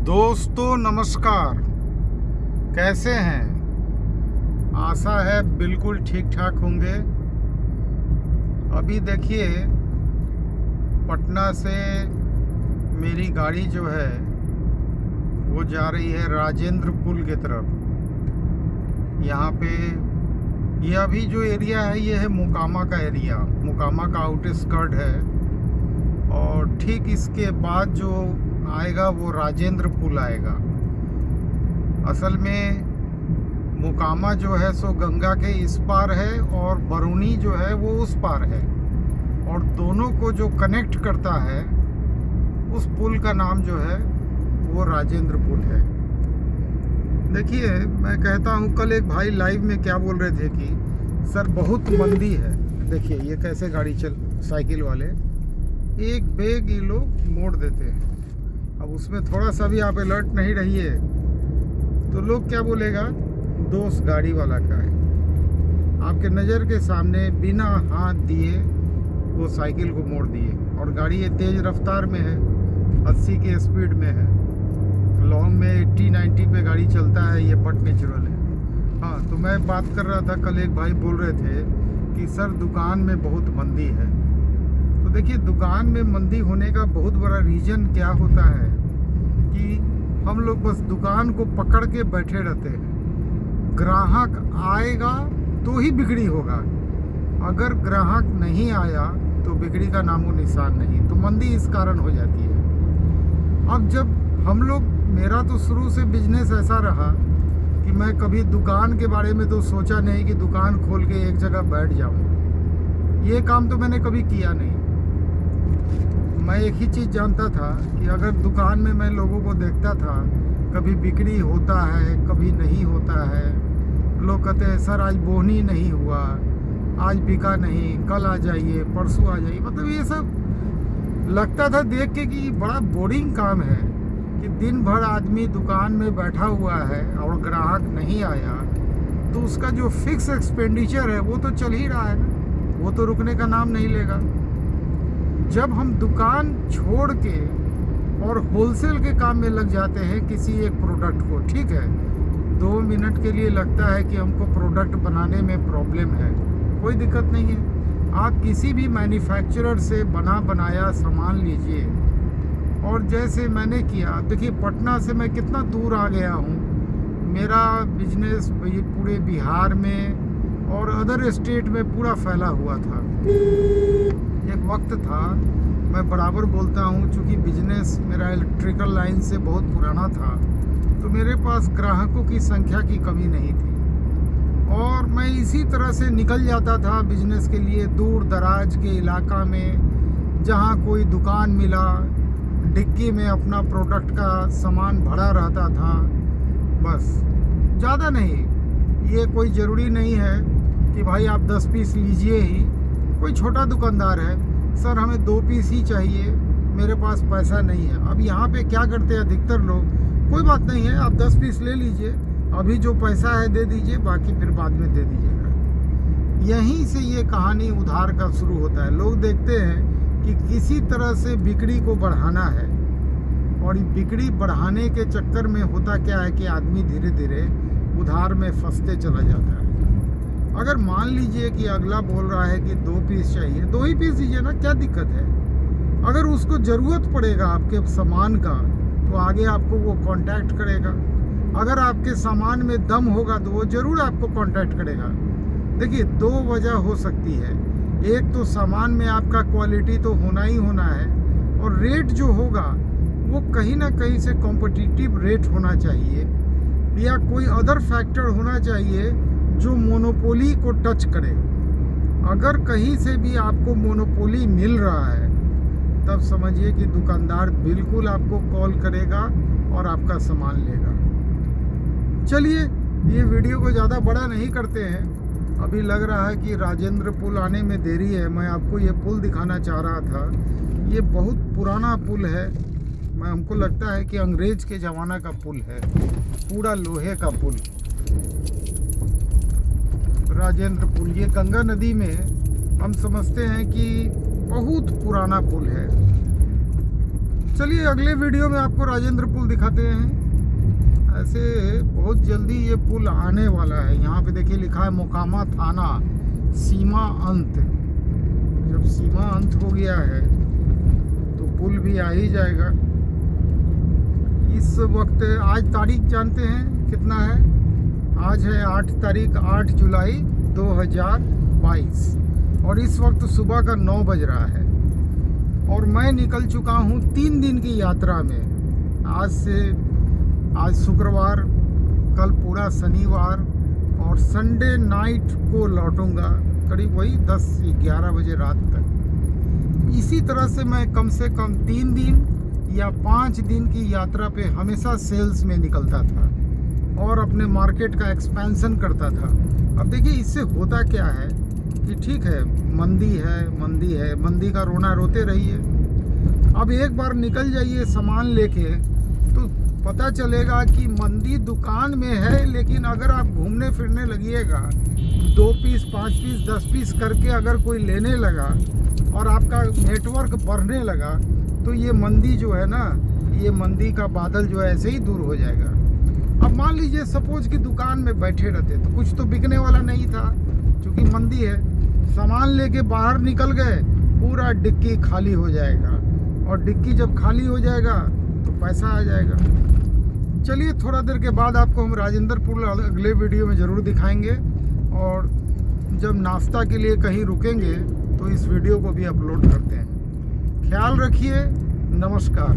दोस्तों नमस्कार। कैसे हैं? आशा है बिल्कुल ठीक ठाक होंगे। अभी देखिए, पटना से मेरी गाड़ी जो है वो जा रही है राजेंद्र पुल की तरफ। यहाँ पे ये अभी जो एरिया है ये है मोकामा का एरिया, मोकामा का आउटस्कर्ट है। और ठीक इसके बाद जो आएगा वो राजेंद्र पुल आएगा। असल में मोकामा जो है सो गंगा के इस पार है और बरौनी जो है वो उस पार है, और दोनों को जो कनेक्ट करता है उस पुल का नाम जो है वो राजेंद्र पुल है। देखिए, मैं कहता हूँ, कल एक भाई लाइव में क्या बोल रहे थे कि सर बहुत मंदी है। देखिए ये कैसे गाड़ी साइकिल वाले एक बेग ये लोग मोड़ देते हैं। अब उसमें थोड़ा सा भी आप अलर्ट नहीं रहिए तो लोग क्या बोलेगा, दोस्त गाड़ी वाला का है। आपके नज़र के सामने बिना हाथ दिए वो साइकिल को मोड़ दिए, और गाड़ी ये तेज़ रफ्तार में है, 80 की स्पीड में है। लॉन्ग में 80-90 पे गाड़ी चलता है, ये बट नेचुरल है। हाँ, तो मैं बात कर रहा था, कल एक भाई बोल रहे थे कि सर दुकान में बहुत मंदी है। तो देखिए, दुकान में मंदी होने का बहुत बड़ा रीज़न क्या होता है कि हम लोग बस दुकान को पकड़ के बैठे रहते हैं। ग्राहक आएगा तो ही बिक्री होगा, अगर ग्राहक नहीं आया तो बिक्री का नामो निशान नहीं। तो मंदी इस कारण हो जाती है। अब जब हम लोग, मेरा तो शुरू से बिजनेस ऐसा रहा कि मैं कभी दुकान के बारे में तो सोचा नहीं कि दुकान खोल के एक जगह बैठ जाऊँ। ये काम तो मैंने कभी किया नहीं। मैं एक ही चीज़ जानता था कि अगर दुकान में मैं लोगों को देखता था, कभी बिक्री होता है कभी नहीं होता है। लोग कहते हैं सर आज बोहनी नहीं हुआ, आज बिका नहीं, कल आ जाइए, परसों आ जाइए। मतलब ये सब लगता था देख के कि बड़ा बोरिंग काम है कि दिन भर आदमी दुकान में बैठा हुआ है और ग्राहक नहीं आया तो उसका जो फिक्स एक्सपेंडिचर है वो तो चल ही रहा है ना, वो तो रुकने का नाम नहीं लेगा। जब हम दुकान छोड़ के और होलसेल के काम में लग जाते हैं किसी एक प्रोडक्ट को, ठीक है 2 मिनट के लिए लगता है कि हमको प्रोडक्ट बनाने में प्रॉब्लम है, कोई दिक्कत नहीं है। आप किसी भी मैन्युफैक्चरर से बना बनाया सामान लीजिए। और जैसे मैंने किया, देखिए पटना से मैं कितना दूर आ गया हूँ। मेरा बिजनेस ये पूरे बिहार में और अदर स्टेट में पूरा फैला हुआ था। एक वक्त था, मैं बराबर बोलता हूँ, चूँकि बिजनेस मेरा इलेक्ट्रिकल लाइन से बहुत पुराना था तो मेरे पास ग्राहकों की संख्या की कमी नहीं थी, और मैं इसी तरह से निकल जाता था बिजनेस के लिए दूर दराज के इलाका में। जहाँ कोई दुकान मिला, डिक्की में अपना प्रोडक्ट का सामान भरा रहता था, बस, ज़्यादा नहीं। ये कोई ज़रूरी नहीं है कि भाई आप 10 पीस लीजिए ही। कोई छोटा दुकानदार है, सर हमें 2 पीस ही चाहिए, मेरे पास पैसा नहीं है। अब यहाँ पे क्या करते हैं अधिकतर लोग, कोई बात नहीं है आप 10 पीस ले लीजिए, अभी जो पैसा है दे दीजिए, बाकी फिर बाद में दे दीजिएगा। यहीं से ये कहानी उधार का शुरू होता है। लोग देखते हैं कि किसी तरह से बिक्री को बढ़ाना है, और बिक्री बढ़ाने के चक्कर में होता क्या है कि आदमी धीरे धीरे उधार में फंसते चला जाता है। अगर मान लीजिए कि अगला बोल रहा है कि 2 पीस चाहिए, 2 ही पीस दीजिए ना, क्या दिक्कत है। अगर उसको ज़रूरत पड़ेगा आपके सामान का तो आगे आपको वो कांटेक्ट करेगा। अगर आपके सामान में दम होगा तो वो ज़रूर आपको कांटेक्ट करेगा। देखिए, 2 वजह हो सकती है। एक तो सामान में आपका क्वालिटी तो होना ही होना है, और रेट जो होगा वो कहीं ना कहीं से कॉम्पिटिटिव रेट होना चाहिए, या कोई अदर फैक्टर होना चाहिए जो मोनोपोली को टच करे। अगर कहीं से भी आपको मोनोपोली मिल रहा है तब समझिए कि दुकानदार बिल्कुल आपको कॉल करेगा और आपका सामान लेगा। चलिए, ये वीडियो को ज़्यादा बड़ा नहीं करते हैं। अभी लग रहा है कि राजेंद्र पुल आने में देरी है। मैं आपको ये पुल दिखाना चाह रहा था। ये बहुत पुराना पुल है, हमको लगता है कि अंग्रेज के ज़माना का पुल है, पूरा लोहे का पुल, राजेंद्र पुल। ये गंगा नदी में हम समझते हैं कि बहुत पुराना पुल है। चलिए अगले वीडियो में आपको राजेंद्र पुल दिखाते हैं। ऐसे बहुत जल्दी ये पुल आने वाला है। यहाँ पे देखिए लिखा है मोकामा थाना सीमा अंत। जब सीमा अंत हो गया है तो पुल भी आ ही जाएगा। इस वक्त आज तारीख जानते हैं कितना है? आज है 8 तारीख, 8 जुलाई 2022 और इस वक्त सुबह का 9 बज रहा है और मैं निकल चुका हूँ 3 दिन की यात्रा में। आज शुक्रवार, कल पूरा शनिवार और संडे नाइट को लौटूंगा करीब वही 10-11 बजे रात तक। इसी तरह से मैं कम से कम 3 दिन या 5 दिन की यात्रा पे हमेशा सेल्स में निकलता था और अपने मार्केट का एक्सपेंशन करता था। अब देखिए इससे होता क्या है कि ठीक है मंदी है, मंदी का रोना रोते रहिए। अब एक बार निकल जाइए सामान लेके तो पता चलेगा कि मंदी दुकान में है, लेकिन अगर आप घूमने फिरने लगिएगा 2 पीस 5 पीस 10 पीस करके अगर कोई लेने लगा और आपका नेटवर्क बढ़ने लगा तो ये मंदी जो है ना, ये मंदी का बादल जो है ऐसे ही दूर हो जाएगा। अब मान लीजिए सपोज कि दुकान में बैठे रहते तो कुछ तो बिकने वाला नहीं था, क्योंकि मंदी है। सामान लेके बाहर निकल गए, पूरा डिक्की खाली हो जाएगा और डिक्की जब खाली हो जाएगा तो पैसा आ जाएगा। चलिए थोड़ा देर के बाद आपको हम राजेंद्र पुल अगले वीडियो में ज़रूर दिखाएंगे और जब नाश्ता के लिए कहीं रुकेंगे तो इस वीडियो को भी अपलोड करते हैं। ख्याल रखिए, नमस्कार।